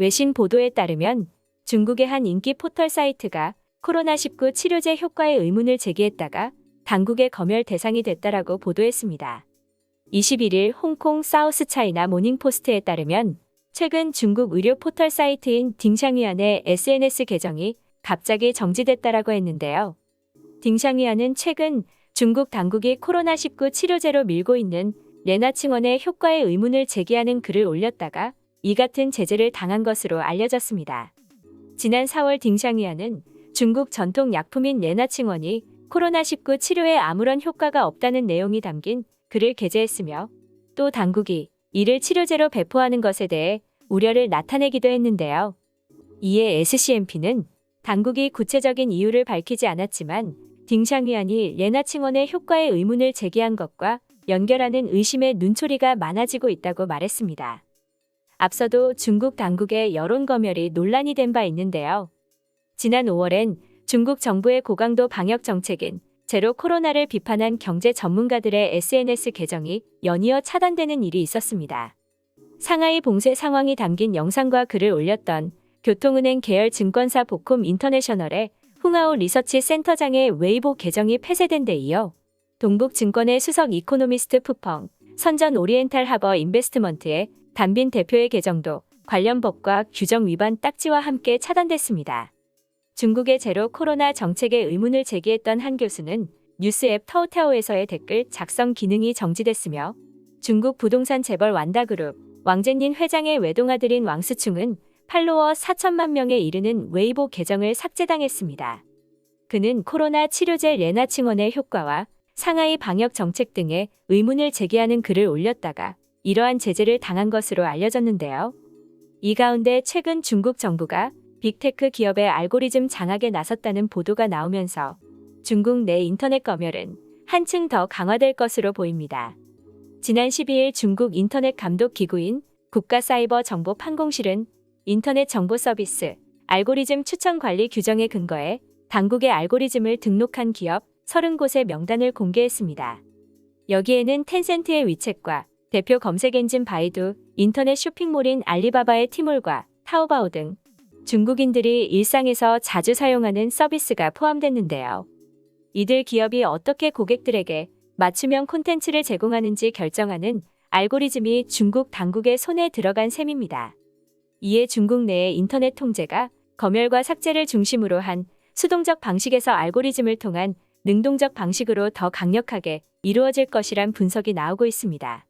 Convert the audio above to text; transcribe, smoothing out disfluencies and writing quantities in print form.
외신 보도에 따르면 중국의 한 인기 포털 사이트가 코로나19 치료제 효과에 의문을 제기했다가 당국의 검열 대상이 됐다라고 보도했습니다. 21일 홍콩 사우스 차이나 모닝포스트에 따르면 최근 중국 의료 포털 사이트인 딩샹위안의 SNS 계정이 갑자기 정지됐다라고 했는데요. 딩샹위안은 최근 중국 당국이 코로나19 치료제로 밀고 있는 레나칭원의 효과에 의문을 제기하는 글을 올렸다가 이 같은 제재를 당한 것으로 알려졌습니다. 지난 4월 딩샹위안은 중국 전통 약품인 레나칭원이 코로나19 치료에 아무런 효과가 없다는 내용이 담긴 글을 게재했으며 또 당국이 이를 치료제로 배포하는 것에 대해 우려를 나타내기도 했는데요. 이에 SCMP는 당국이 구체적인 이유를 밝히지 않았지만 딩샹위안이 레나칭원의 효과에 의문을 제기한 것과 연결하는 의심의 눈초리가 많아지고 있다고 말했습니다. 앞서도 중국 당국의 여론 검열이 논란이 된 바 있는데요. 지난 5월엔 중국 정부의 고강도 방역 정책인 제로 코로나를 비판한 경제 전문가들의 SNS 계정이 연이어 차단되는 일이 있었습니다. 상하이 봉쇄 상황이 담긴 영상과 글을 올렸던 교통은행 계열 증권사 보콤 인터내셔널의 홍하오 리서치 센터장의 웨이보 계정이 폐쇄된 데 이어 동북증권의 수석 이코노미스트 푸펑, 선전 오리엔탈 하버 인베스트먼트의 단빈 대표의 계정도 관련 법과 규정 위반 딱지와 함께 차단됐습니다. 중국의 제로 코로나 정책에 의문을 제기했던 한 교수는 뉴스 앱 타오타오에서의 댓글 작성 기능이 정지됐으며 중국 부동산 재벌 완다그룹 왕젠닌 회장의 외동아들인 왕스충은 팔로워 4천만 명에 이르는 웨이보 계정을 삭제당했습니다. 그는 코로나 치료제 레나칭원의 효과와 상하이 방역 정책 등에 의문을 제기하는 글을 올렸다가 이러한 제재를 당한 것으로 알려졌는데요. 이 가운데 최근 중국 정부가 빅테크 기업의 알고리즘 장악에 나섰다는 보도가 나오면서 중국 내 인터넷 검열은 한층 더 강화될 것으로 보입니다. 지난 12일 중국 인터넷 감독 기구인 국가사이버정보판공실은 인터넷 정보 서비스 알고리즘 추천 관리 규정에 근거해 당국의 알고리즘을 등록한 기업 30곳의 명단을 공개했습니다. 여기에는 텐센트의 위챗과 대표 검색 엔진 바이두, 인터넷 쇼핑몰인 알리바바의 티몰과 타오바오 등 중국인들이 일상에서 자주 사용하는 서비스가 포함됐는데요. 이들 기업이 어떻게 고객들에게 맞춤형 콘텐츠를 제공하는지 결정하는 알고리즘이 중국 당국의 손에 들어간 셈입니다. 이에 중국 내의 인터넷 통제가 검열과 삭제를 중심으로 한 수동적 방식에서 알고리즘을 통한 능동적 방식으로 더 강력하게 이루어질 것이란 분석이 나오고 있습니다.